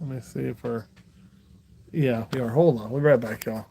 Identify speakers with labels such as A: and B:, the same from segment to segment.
A: Let me see if we're... Yeah, we are. Hold on. We'll be right back, y'all.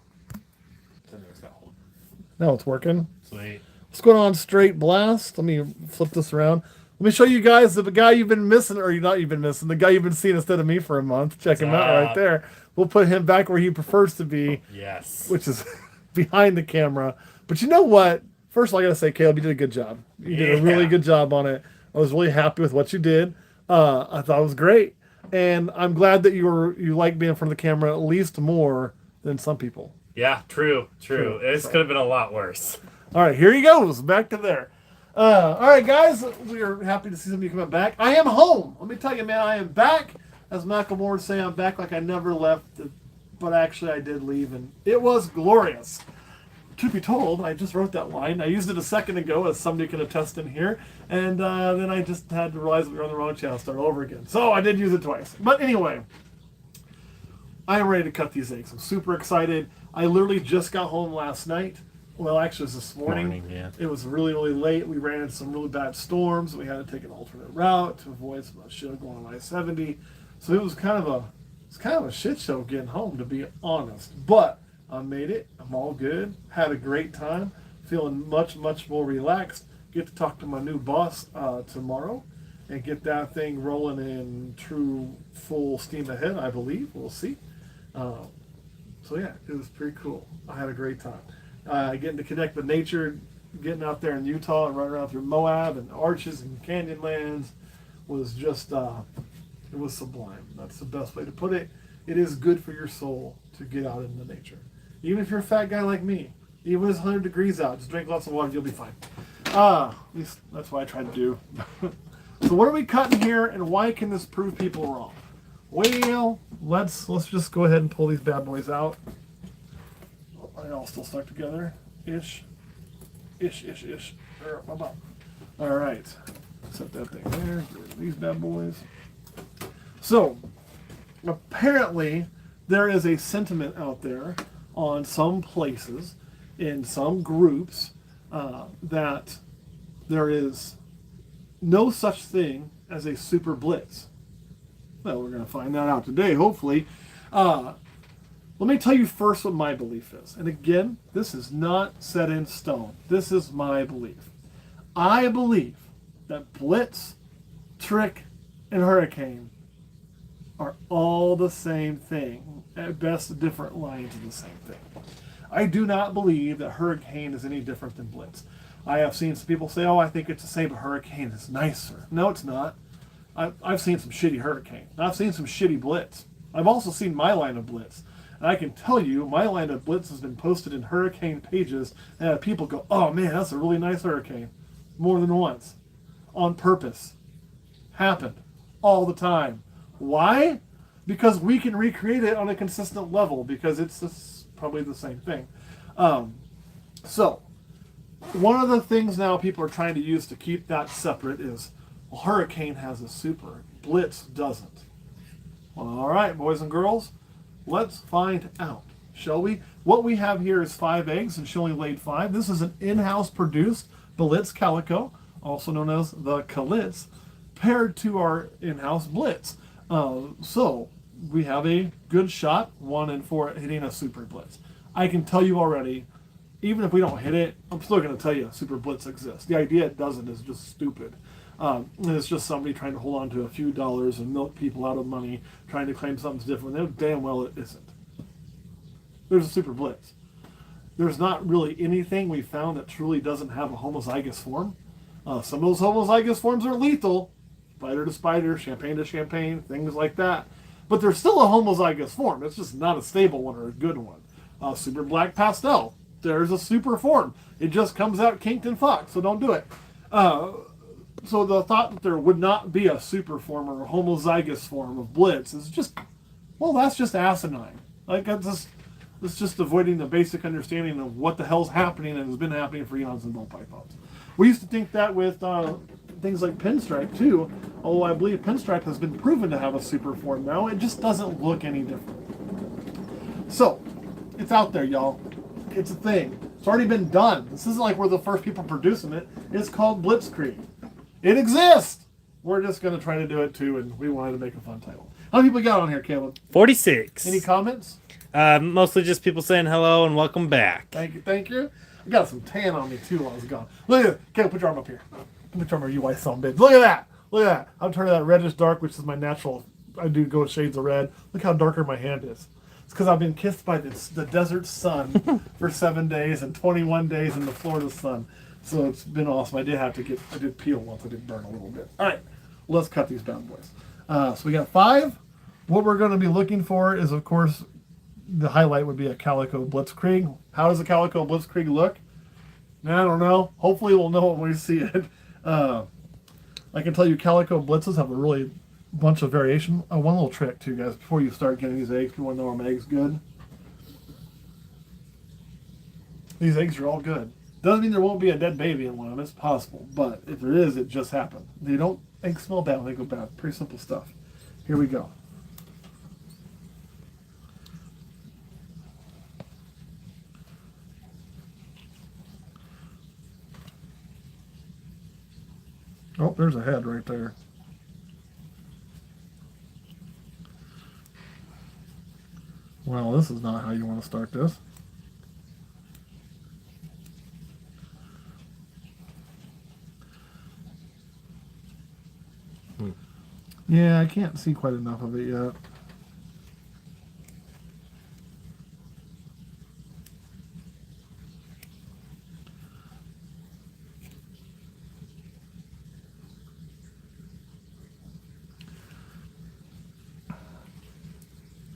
A: Now it's working.
B: Sweet.
A: What's going on, Straight Blast? Let me flip this around. Let me show you guys the guy you've been missing, or not you've been missing, the guy you've been seeing instead of me for a month. Check him out right there. We'll put him back where he prefers to be.
B: Yes.
A: Which is behind the camera. But you know what? First of all, I got to say, Caleb, you did a good job. You did a really good job on it. I was really happy with what you did. I thought it was great. And I'm glad that you like being in front of the camera at least more than some people.
B: Yeah, true. This could have been a lot worse.
A: All right, here he goes. Back to there. All right, guys. We are happy to see some of you coming back. I am home. Let me tell you, man, I am back. As Macklemore would say, I'm back like I never left. But actually, I did leave, and it was glorious. Truth be told, I just wrote that line. I used it a second ago, as somebody can attest in here. And then I just had to realize we were on the wrong channel, start over again. So I did use it twice. But anyway, I am ready to cut these eggs. I'm super excited. I literally just got home last night. Well, actually, it was this morning.
B: Yeah.
A: It was really, really late. We ran into some really bad storms. We had to take an alternate route to avoid some shit going on I-70. So it was kind of a shit show getting home, to be honest. But I made it. I'm all good. Had a great time. Feeling much, much more relaxed. Get to talk to my new boss tomorrow and get that thing rolling in true full steam ahead, I believe. We'll see. So yeah, it was pretty cool. I had a great time. Getting to connect with nature, getting out there in Utah and running around through Moab and arches and canyonlands was just, it was sublime. That's the best way to put it. It is good for your soul to get out into nature. Even if you're a fat guy like me, even when it's 100 degrees out, just drink lots of water, you'll be fine. At least that's what I try to do. So what are we cutting here, and why can this prove people wrong? Well, let's just go ahead and pull these bad boys out. They're all still stuck together. Ish. All right. Set that thing there. Get rid of these bad boys. So, apparently, there is a sentiment out there on some places, in some groups, that there is no such thing as a super blitz. Well, we're going to find that out today, hopefully. Let me tell you first what my belief is. And again, this is not set in stone. This is my belief. I believe that blitz, trick, and hurricane are all the same thing. At best, different lines of the same thing. I do not believe that hurricane is any different than blitz. I have seen some people say, oh, I think it's the same, but hurricane is nicer. No, it's not. I've seen some shitty hurricane. I've seen some shitty blitz. I've also seen my line of blitz. And I can tell you, my line of blitz has been posted in hurricane pages, and people go, oh man, that's a really nice hurricane. More than once. On purpose. Happened. All the time. Why? Because we can recreate it on a consistent level, because it's probably the same thing. So, one of the things now people are trying to use to keep that separate is, well, hurricane has a super, blitz doesn't. Well, all right, boys and girls, let's find out, shall we? What we have here is 5 eggs, and she only laid 5. This is an in-house produced Blitz calico, also known as the Calitz, paired to our in-house blitz. So we have a good shot, 1 in 4 at hitting a super blitz. I can tell you already, even if we don't hit it, I'm still going to tell you super blitz exists. The idea it doesn't is just stupid. It's just somebody trying to hold on to a few dollars and milk people out of money, trying to claim something's different. They know damn well it isn't. There's a super blitz. There's not really anything we found that truly doesn't have a homozygous form. Some of those homozygous forms are lethal. Spider to spider, champagne to champagne, things like that. But there's still a homozygous form. It's just not a stable one or a good one. Super black pastel. There's a super form. It just comes out kinked and fucked, so don't do it. So the thought that there would not be a super form or a homozygous form of blitz is just, well, that's just asinine. Like, it's just avoiding the basic understanding of what the hell's happening and has been happening for eons and ball pythons. We used to think that with things like pinstripe too, although I believe pinstripe has been proven to have a super form now. It just doesn't look any different. So, it's out there, y'all. It's a thing. It's already been done. This isn't like we're the first people producing it. It's called blitzkrieg. It exists. we're just going to try to do it too, and we wanted to make a fun title. How many people got on here, Caleb?
B: 46.
A: Any comments?
B: Mostly just people saying hello and welcome back.
A: Thank you, thank you. I got some tan on me too while I was gone. Look at it. Caleb, put your arm up here. Put your arm up, you white son bitch. Look at that. Look at that. I'm turning that reddish dark, which is my natural. I do go shades of red. Look how darker my hand is. It's because I've been kissed by the desert sun for 7 days and 21 days in the Florida sun. So it's been awesome. I did peel once. I did burn a little bit. All right, let's cut these bad boys. So we got 5. What we're going to be looking for is, of course, the highlight would be a Calico Blitzkrieg. How does a Calico Blitzkrieg look? I don't know. Hopefully we'll know when we see it. I can tell you Calico Blitzes have a really bunch of variation. One little trick too, guys, before you start getting these eggs, if you want to know are my eggs good. These eggs are all good. Doesn't mean there won't be a dead baby in one of them. It's possible. But if there is, it just happened. Eggs smell bad when they go bad. Pretty simple stuff. Here we go. Oh, there's a head right there. Well, this is not how you want to start this. Yeah, I can't see quite enough of it yet.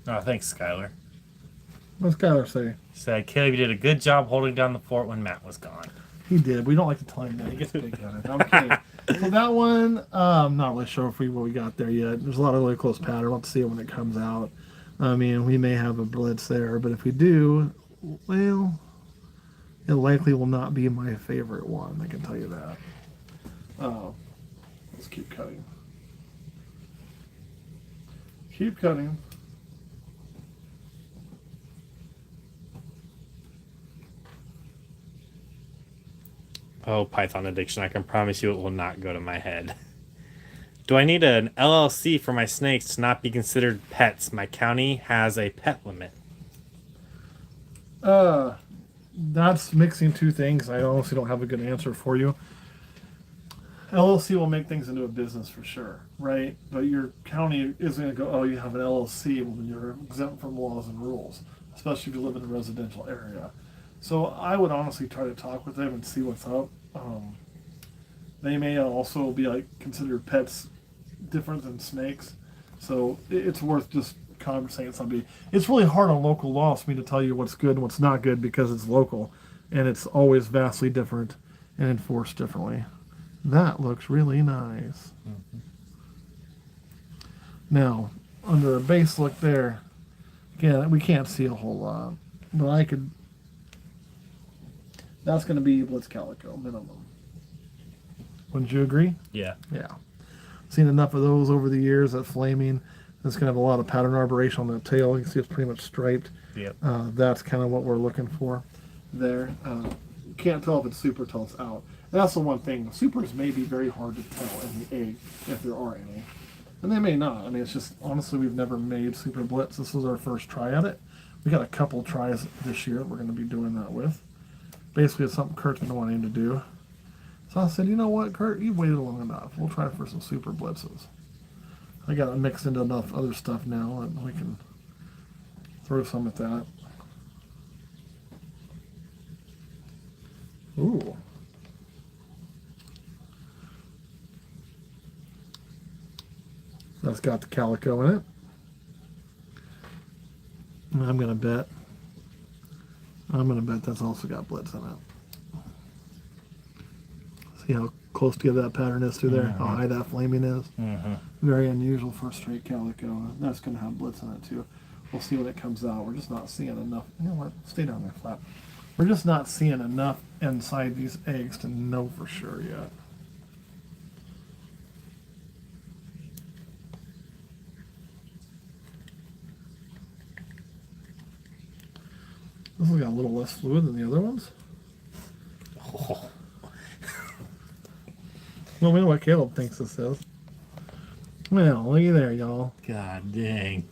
B: Oh, thanks, Skylar.
A: What's Skylar say?
B: He said, Caleb, you did a good job holding down the fort when Matt was gone.
A: He did. We don't like to tell him that. He gets big on it. I'm kidding. So that one, I'm not really sure what we got there yet. There's a lot of really close pattern. We'll have to see it when it comes out. I mean, we may have a blitz there, but if we do, well, it likely will not be my favorite one. I can tell you that. Let's keep cutting. Keep cutting.
B: Oh, Python addiction. I can promise you it will not go to my head. Do I need an LLC for my snakes to not be considered pets? My county has a pet limit.
A: That's mixing two things. I honestly don't have a good answer for you. LLC will make things into a business for sure, right? But your county isn't going to go, oh, you have an LLC, well, then you're exempt from laws and rules, especially if you live in a residential area. So I would honestly try to talk with them and see what's up. They may also be considered pets different than snakes. So it's worth just conversating somebody. It's really hard on local laws for me to tell you what's good and what's not good because it's local and it's always vastly different and enforced differently. That looks really nice. Mm-hmm. Now, under a base look there, again, we can't see a whole lot, but I could. That's going to be Blitz Calico minimum. Wouldn't you agree?
B: Yeah.
A: Yeah. Seen enough of those over the years. That flaming. It's going to have a lot of pattern arboration on the tail. You can see it's pretty much striped.
B: Yep.
A: That's kind of what we're looking for there. You can't tell if it's super till it's out. And that's the one thing. Supers may be very hard to tell in the egg, if there are any. And they may not. I mean, it's just, honestly, we've never made Super Blitz. This was our first try at it. We got a couple tries this year we're going to be doing that with. Basically, it's something Kurt's been wanting to do. So I said, you know what, Kurt, you've waited long enough. We'll try for some Super Blitzes. I got it mixed into enough other stuff now that we can throw some at that. Ooh. That's got the calico in it. And I'm going to bet that's also got blitz in it. See how close together that pattern is through there? Mm-hmm. How high that flaming is? Mm-hmm. Very unusual for a straight calico. That's going to have blitz in it too. We'll see when it comes out. We're just not seeing enough. You know what? Stay down there flat. We're just not seeing enough inside these eggs to know for sure yet. This has got a little less fluid than the other ones. Oh. Well, we know what Caleb thinks this is. Well, looky there, y'all.
B: God dang.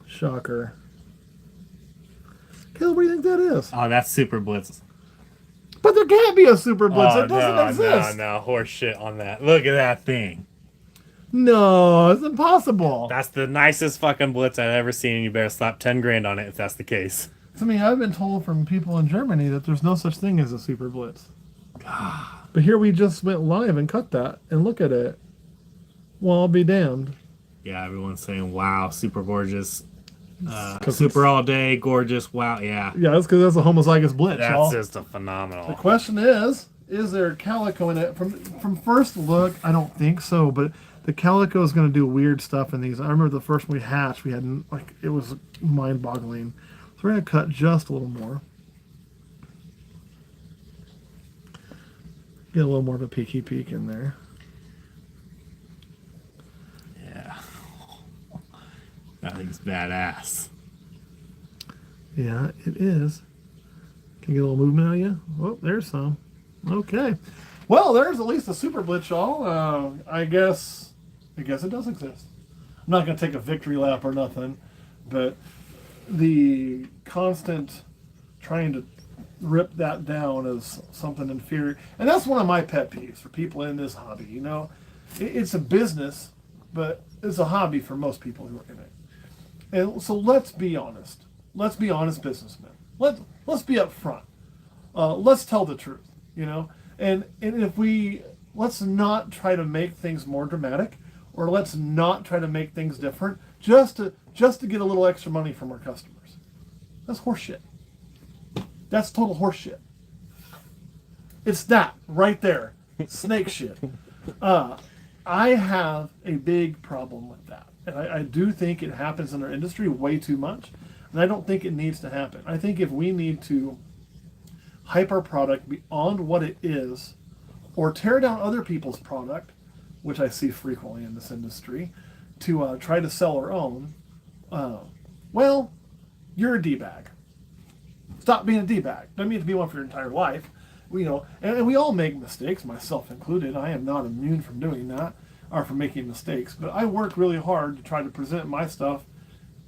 A: Shocker. Caleb, what do you think that is?
B: Oh, that's Super Blitz.
A: But there can't be a Super Blitz.
B: Oh,
A: It doesn't exist.
B: no, horse shit on that. Look at that thing.
A: No, it's impossible.
B: That's the nicest fucking Blitz I've ever seen. You better slap 10 grand on it if that's the case.
A: I mean, I've been told from people in Germany that there's no such thing as a Super Blitz. But here we just went live and cut that, and look at it. Well, I'll be damned.
B: Yeah, everyone's saying, wow, super gorgeous.
A: Cause
B: Super all day, gorgeous. Wow, yeah.
A: Yeah, that's because that's a homozygous Blitz,
B: That's
A: y'all.
B: just a phenomenal.
A: The question is there calico in it? From first look, I don't think so, but the calico is going to do weird stuff in these. I remember the first one we hatched, we had, like, it was mind-boggling. So we're going to cut just a little more. Get a little more of a peeky peek in there.
B: Yeah. That thing's badass.
A: Yeah, it is. Can you get a little movement out of you? Oh, there's some. Okay. Well, there's at least a Super Blitz, y'all. I guess it does exist. I'm not going to take a victory lap or nothing, but the constant trying to rip that down as something inferior, and that's one of my pet peeves for people in this hobby. You know, it's a business, but it's a hobby for most people who are in it. And so let's be honest. Let's be honest businessmen. Let's be upfront. Let's tell the truth. You know, and if let's not try to make things more dramatic, or let's not try to make things different just to get a little extra money from our customers. That's horseshit. That's total horseshit. It's that right there. Snake shit. I have a big problem with that. And I do think it happens in our industry way too much. And I don't think it needs to happen. I think if we need to hype our product beyond what it is, or tear down other people's product, which I see frequently in this industry, to try to sell our own, well, you're a D-bag. Stop being a D-bag. Doesn't mean to be one for your entire life. You know, and we all make mistakes, myself included. I am not immune from doing that, or from making mistakes. But I work really hard to try to present my stuff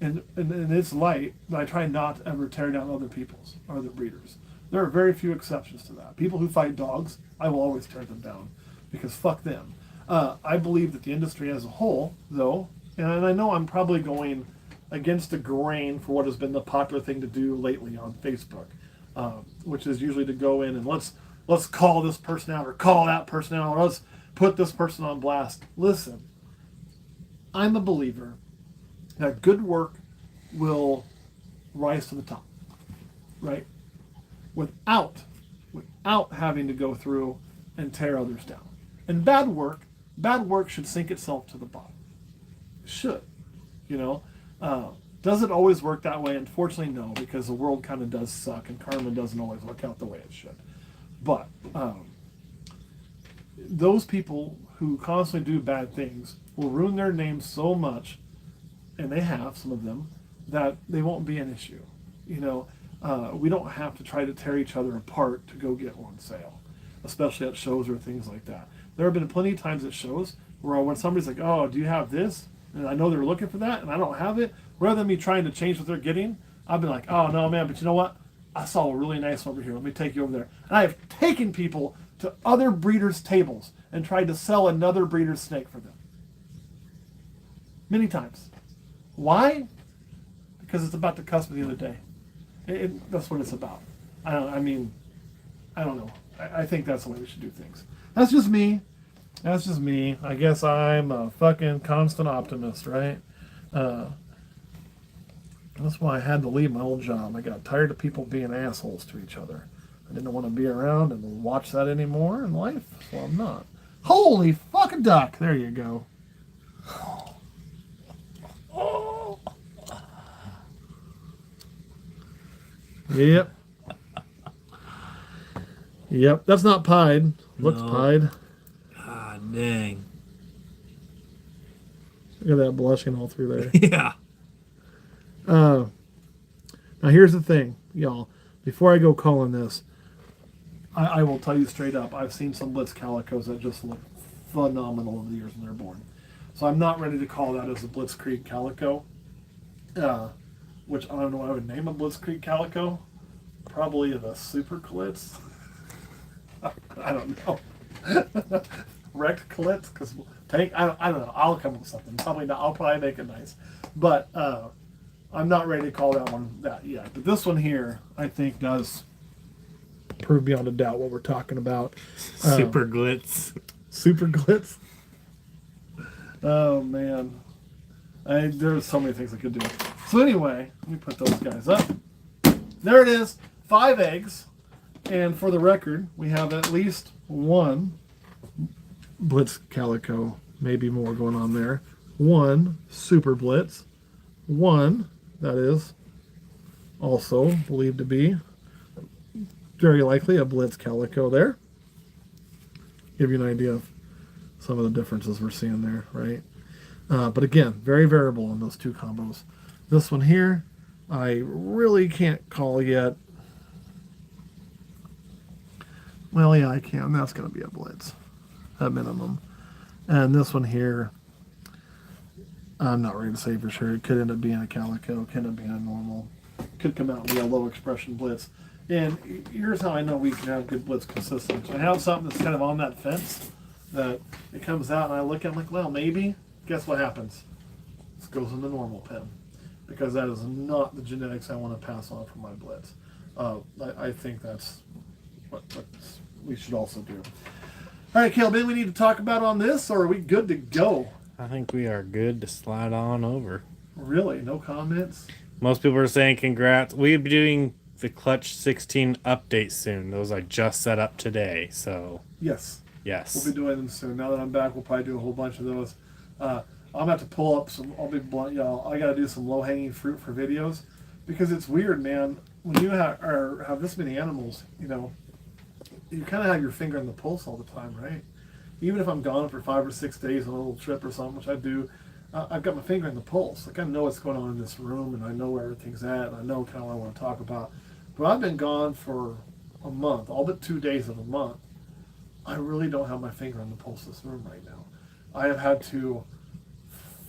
A: in its light, that I try not to ever tear down other people's, or other breeders. There are very few exceptions to that. People who fight dogs, I will always tear them down, because fuck them. I believe that the industry as a whole, though, and I know I'm probably going against the grain for what has been the popular thing to do lately on Facebook, which is usually to go in and let's call this person out, or call that person out, or let's put this person on blast. Listen, I'm a believer that good work will rise to the top, right? Without having to go through and tear others down. And bad work should sink itself to the bottom. It should, you know. Does it always work that way? Unfortunately, no, because the world kind of does suck, and karma doesn't always work out the way it should. But those people who constantly do bad things will ruin their names so much, and they have, some of them, that they won't be an issue. You know, we don't have to try to tear each other apart to go get one sale, especially at shows or things like that. There have been plenty of times at shows where when somebody's like, oh, do you have this? And I know they're looking for that, and I don't have it. Rather than me trying to change what they're getting, I've been like, oh, no, man, but you know what? I saw a really nice one over here. Let me take you over there. And I have taken people to other breeders' tables and tried to sell another breeder's snake for them. Many times. Why? Because it's about the cusp of the other day. That's what it's about. I don't know. I think that's the way we should do things. That's just me. I guess I'm a fucking constant optimist, right? That's why I had to leave my old job. I got tired of people being assholes to each other. I didn't want to be around and watch that anymore in life, so I'm not. Holy fucking duck! There you go. Yep. Yep, that's not pied. Looks pied.
B: God dang.
A: Look at that blushing all through there.
B: Yeah.
A: Now here's the thing, y'all. Before I go calling this, I will tell you straight up, I've seen some Blitz calicos that just look phenomenal over the years when they're born. So I'm not ready to call that as a Blitzkrieg calico, which I don't know what I would name a Blitzkrieg calico. Probably the Super Klitz. I don't know. Wrecked Klitz? Because tank, I don't know. I'll come up with something. Probably not. I'll probably make it nice. But I'm not ready to call that one that yet. But this one here, I think, does prove beyond a doubt what we're talking about.
B: Super glitz.
A: Super glitz. Oh man, there's so many things I could do. So anyway, let me put those guys up. There it is, 5 eggs, and for the record, we have at least one Blitz calico, maybe more going on there. One Super Blitz, one that is also believed to be very likely a Blitz calico there. Give you an idea of some of the differences we're seeing there, right? But again, very variable in those two combos. This one here, I really can't call yet. Well, yeah, I can. That's going to be a Blitz at minimum. And this one here, I'm not ready to say for sure. It could end up being a calico, could end up being a normal, could come out and be a low expression Blitz. And here's how I know we can have good Blitz consistency. I have something that's kind of on that fence that it comes out and I look at it like, well, maybe. Guess what happens? This goes in the normal pen because that is not the genetics I want to pass on for my Blitz. I think that's what we should also do. All right, Caleb, anything we need to talk about on this, or are we good to go?
B: I think we are good to slide on over.
A: Really? No comments?
B: Most people are saying congrats. We'll be doing the Clutch 16 update soon. Those I just set up today, so...
A: Yes.
B: Yes.
A: We'll be doing them soon. Now that I'm back, we'll probably do a whole bunch of those. I'm going to have to pull up some... I'll be blunt, y'all. I got to do some low-hanging fruit for videos because it's weird, man. When you have this many animals, you know, you kind of have your finger on the pulse all the time, right? Even if I'm gone for 5 or 6 days on a little trip or something, which I do, I've got my finger on the pulse. Like I know what's going on in this room, and I know where everything's at, and I know kind of what I want to talk about. But I've been gone for a month, all but 2 days of a month. I really don't have my finger on the pulse of this room right now. I have had to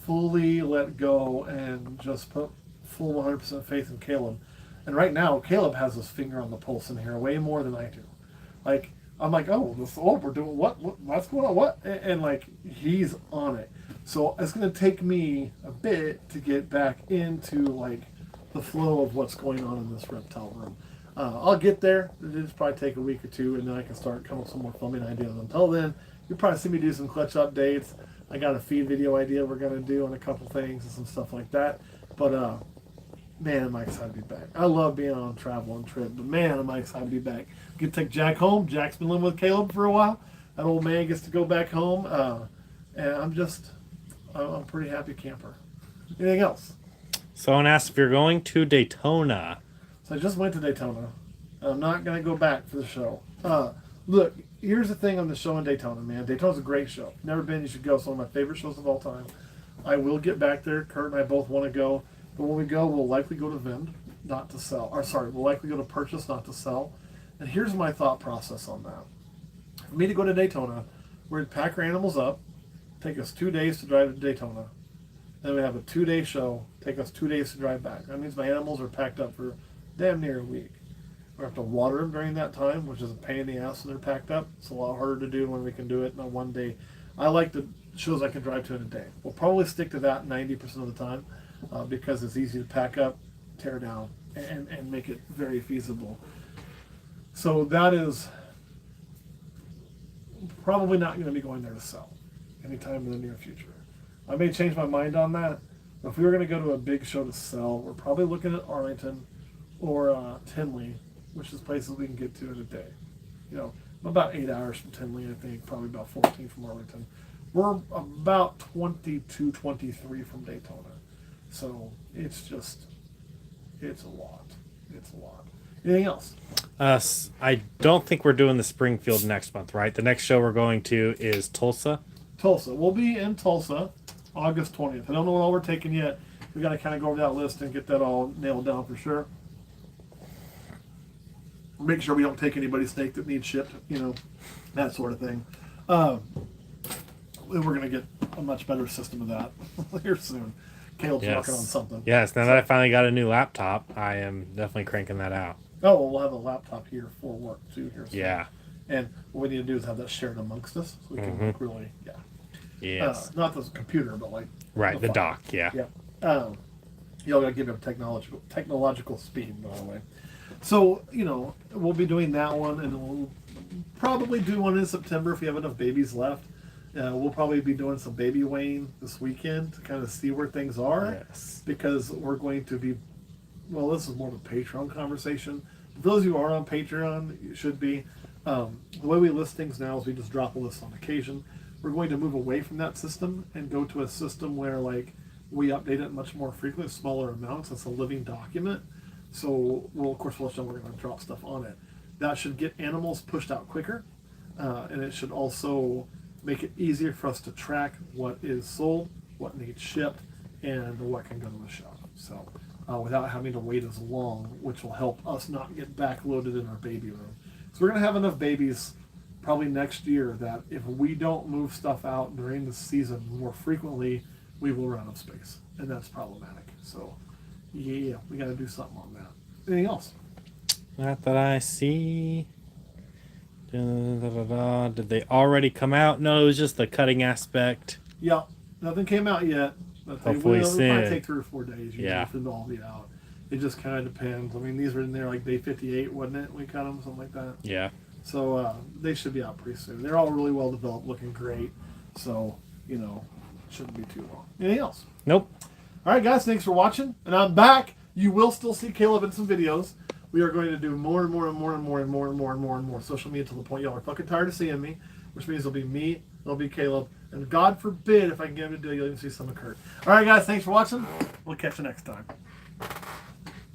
A: fully let go and just put full 100% faith in Caleb. And right now, Caleb has his finger on the pulse in here way more than I do. Like, I'm like, oh, we're doing what's going on, what? And like, he's on it. So it's going to take me a bit to get back into like the flow of what's going on in this reptile room. I'll get there. It'll just probably take a week or two, and then I can start coming up with some more filming ideas. Until then, you'll probably see me do some clutch updates. I got a feed video idea we're going to do on a couple things and some stuff like that. But, man, am I excited to be back. I love being on travel and trip, but man, am I excited to be back. Get to take Jack home. Jack's been living with Caleb for a while. That old man gets to go back home. And I'm a pretty happy camper. Anything else?
B: Someone asked if you're going to Daytona.
A: So I just went to Daytona. I'm not going to go back for the show. Look, here's the thing on the show in Daytona, man. Daytona's a great show. Never been, you should go. It's one of my favorite shows of all time. I will get back there. Kurt and I both want to go. But when we go, we'll likely go to vend, not to sell. Or sorry, we'll likely go to purchase, not to sell. And here's my thought process on that. For me to go to Daytona, we're going to pack our animals up, take us 2 days to drive to Daytona. Then we have a 2-day show, take us 2 days to drive back. That means my animals are packed up for damn near a week. We have to water them during that time, which is a pain in the ass when they're packed up. It's a lot harder to do when we can do it in a 1 day. I like the shows I can drive to in a day. We'll probably stick to that 90% of the time because it's easy to pack up, tear down, and make it very feasible. So that is probably not going to be going there to sell anytime in the near future. I may change my mind on that. But if we were going to go to a big show to sell, we're probably looking at Arlington or Tinley, which is places we can get to in a day. You know, about 8 hours from Tinley, I think, probably about 14 from Arlington. We're about 22, 23 from Daytona. So it's a lot. It's a lot. Anything else?
B: I don't think we're doing the Springfield next month, right? The next show we're going to is Tulsa.
A: Tulsa. We'll be in Tulsa August 20th. I don't know what all we're taking yet. We got to kind of go over that list and get that all nailed down for sure. Make sure we don't take anybody's snake that needs shipped, that sort of thing. We're going to get a much better system of that here soon. Caleb's working on something.
B: Yes, now that I finally got a new laptop, I am definitely cranking that out.
A: Oh, well, we'll have a laptop here for work too here soon.
B: Yeah.
A: And what we need to do is have that shared amongst us so we can really,
B: Yes.
A: not the computer, but like
B: Right, the dock, yeah.
A: Yeah. Y'all gotta give him technological speed, by the way. So, we'll be doing that one, and we'll probably do one in September if we have enough babies left. We'll probably be doing some baby weighing this weekend to kind of see where things are.
B: Yes.
A: Because we're going to be, this is more of a Patreon conversation. For those who are on Patreon, you should be. The way we list things now is we just drop a list on occasion. We're going to move away from that system and go to a system where we update it much more frequently, smaller amounts. It's a living document. So we'll let you know we're going to drop stuff on it. That should get animals pushed out quicker. And it should also make it easier for us to track what is sold, what needs shipped, and what can go to the shop. So without having to wait as long, which will help us not get backloaded in our baby room. So we're going to have enough babies probably next year that if we don't move stuff out during the season more frequently, we will run out of space. And that's problematic. So, we got to do something on that. Anything else?
B: Not that I see. Did they already come out? No, it was just the cutting aspect.
A: Yeah, nothing came out yet. But
B: Hopefully
A: it'll
B: soon.
A: probably take 3 or 4 days for them to all be out. It just kind of depends. I mean, these were in there like day 58, wasn't it? We cut them, something like that.
B: Yeah.
A: So they should be out pretty soon. They're all really well developed, looking great. So, shouldn't be too long. Anything else?
B: Nope.
A: All right, guys, thanks for watching. And I'm back. You will still see Caleb in some videos. We are going to do more and more and more and more and more and more and more and more social media until the point y'all are fucking tired of seeing me, which means it'll be me, it'll be Caleb, and God forbid if I can get him to do it, you'll even see some of Kurt. All right, guys, thanks for watching. We'll catch you next time.